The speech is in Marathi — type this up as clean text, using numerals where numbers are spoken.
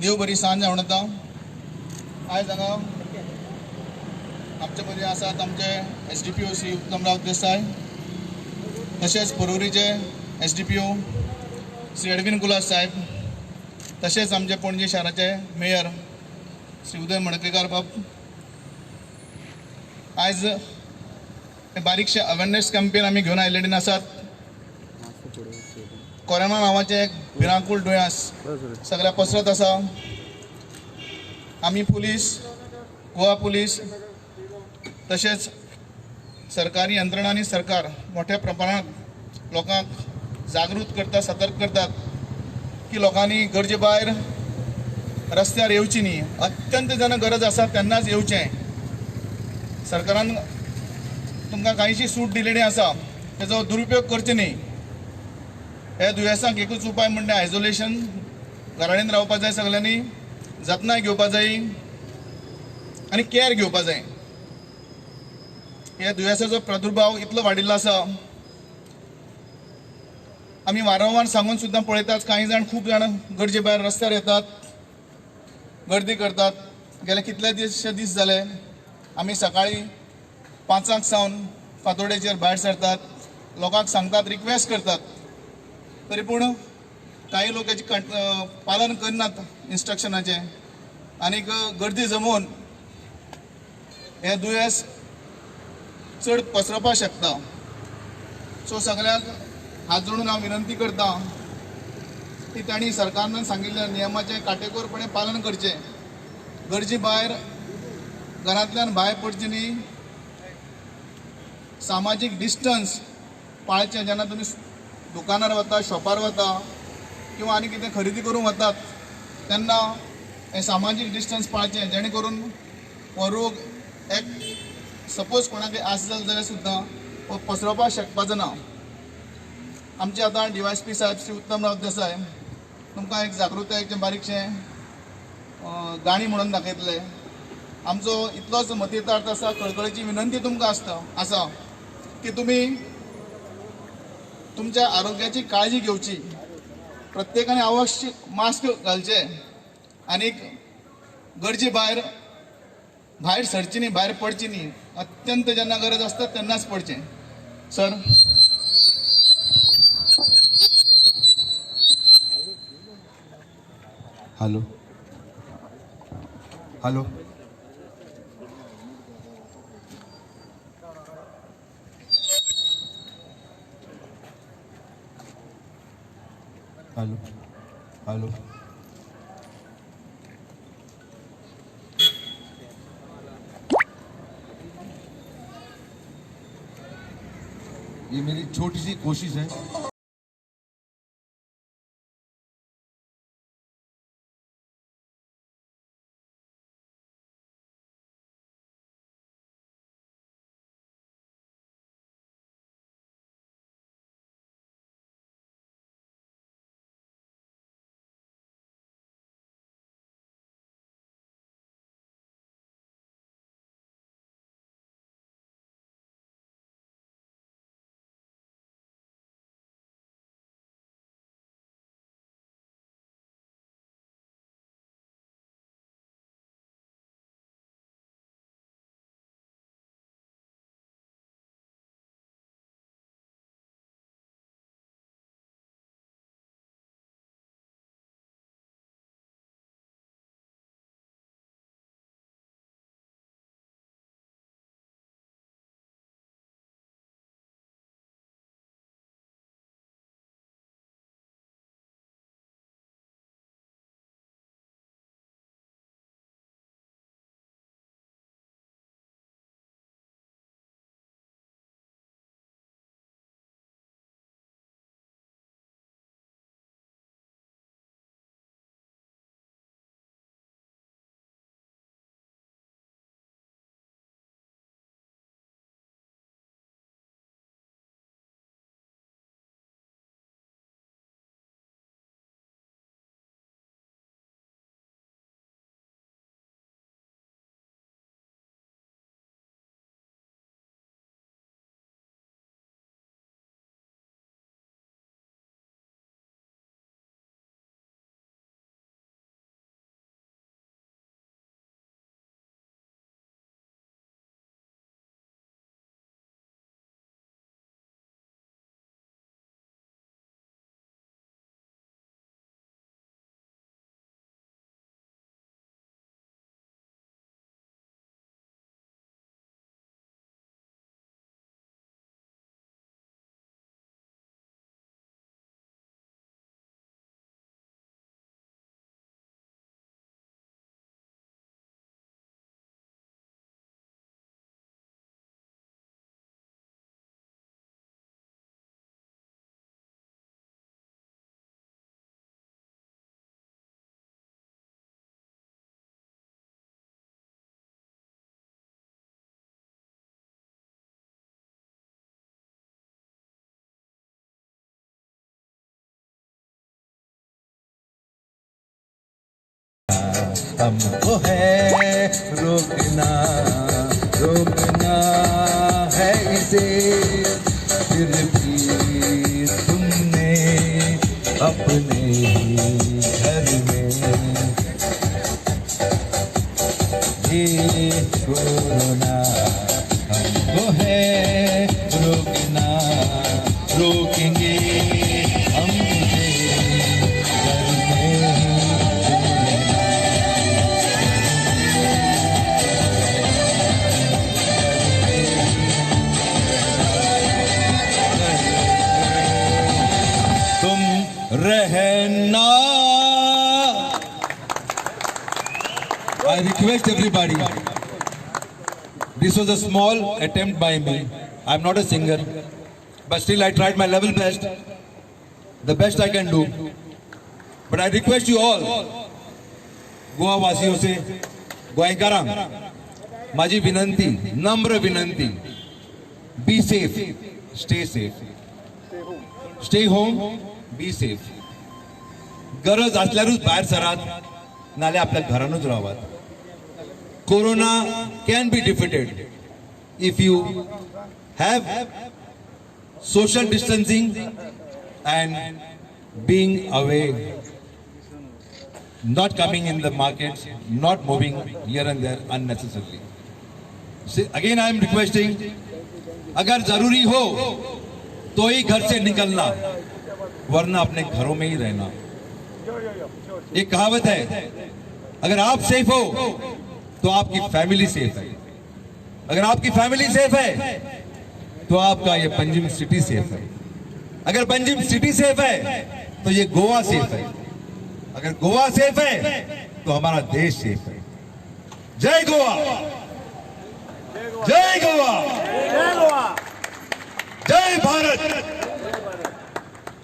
देव बरी सांज आवडता. आयज हांगा आमचे मदीं आसात आमचे SDPO श्री उत्तमराव देसाय, तशेंच परवरीचे SDPO श्री एडविन कुलास साहेब, तशेंच आमचे पणजी शाराचे मेयर श्री उदय मडकयकार बाब. आयज बारीकशे अवेरनेस कॅम्पेन आमी घेवन आयिल्ले आसात. कोरोना नावाचे एक भिरांकूळ दुयेंस सगळ्या पसरत आसा. आमी पुलीस, गोवा पुलीस तशेंच सरकारी यंत्रणा आनी सरकार मोठ्या प्रमाणात लोकांक जागृत करता, सतर्क करतात की लोकांनी गरजे भायर रस्त्यार येवची न्ही. अत्यंत जेन्ना गरज आसा तेन्नाच येवचें. सरकारान तुमकां कांयशी सूट दिलेली आसा, तेजो दुरुपयोग करचे न्ही. हे दुयेंसाक एकूच उपाय म्हणजे आयसोलेशन, घराडेन रावपाक जाय, सगळ्यांनी जतनाय घेवपाक जाय आनी केअर घेवपाक जाय. ह्या दुयेंसाचो प्रादुर्भाव इतलो वाडिल्लो आसा, आमी वारंवार सांगून सुद्दां पळयतात कांय जाण, खूब जाण गरजे भायर रस्त्यार येतात, गर्दी करतात. गेले कितले दीस जाले आमी सकाळी 5 सावन फातोडेचेर भायर सरतात, लोकांक सांगतात, रिक्वेस्ट करतात, तरी पूण काही लोक हेचे पालन करनात इन्स्ट्रक्शनाचे आनीक गर्दी जमोवन हे दुयेंस चड पसरपाक शकता. सो सगळ्यांक हात जोडून हांव विनंती करता की तांणी सरकारान सांगिल्ल्या नियमाचें काटेकोरपणे पालन करचें. गरजे भायर घरांतल्यान भायर पडचें न्ही. सामाजीक डिस्टन्स पाळचें. जेन्ना तुमी दुकानार वता, शॉपार वता किंवा आनी कितें खरेदी करूंक वतात तेन्ना हे सामाजीक डिस्टन्स पाळचें, जेणे करून हो रोग एक सपोज कोणाक आस जाल जाल्यार सुद्दां हो पसरपाक शकपाचो ना. आमचे आतां DYSP साहेब श्री उत्तमराव देसाय तुमकां एक जागृतायेचें बारीकशें गाणी म्हणून दाखयतले. आमचो इतलोच मतीतार्थ आसा, कळकळीची विनंती तुमकां आसा की तुमी तुमच्या आरोग्याची काळजी घेवची. प्रत्येकाने आवश्यक मास्क घालचे आनीक गरजे भायर सरची न्ही, भायर पडची न्ही. अत्यंत जेन्ना गरज आसता तेन्नाच पडचें. Sir. Hello hello hello hello ये मेरी छोटी सी कोशिश है हमको है रोकना, रोकना है इसे, फिर भी तुमने अपने ही घर में ये कोरोना हमको है रोकना, रोकेंगे हम तुझे घर में ही तुम रहना। I request everybody. This was a small attempt by me. I'm not a singer, but still I tried my level best, the best I can do. But I request you all, Goa वासियों से, गोयकारां, माझी विनंती, नम्र विनंती, be safe, stay safe, stay home, be safe. गरज असल्यारूच बाहेर सरात, नाले आपल्या घरानूच रावात. Corona can be defeated if you have social distancing and being away, not coming in the markets, not moving here and there unnecessarily. So again I am requesting, अगर जरूरी हो तो ही घर से निकलना, वरना अपने घरों में ही रहना. एक कहावत है, अगर आप सेफ हो तो आपकी फैमिली सेफ है, अगर आपकी फैमिली सेफ है तो आपका ये पंजिम सिटी सेफ है, अगर पंजिम सिटी सेफ है तो ये गोवा सेफ है, अगर गोवा सेफ है तो हमारा देश सेफ है. जय गोवा, जय गोवा, जय भारत.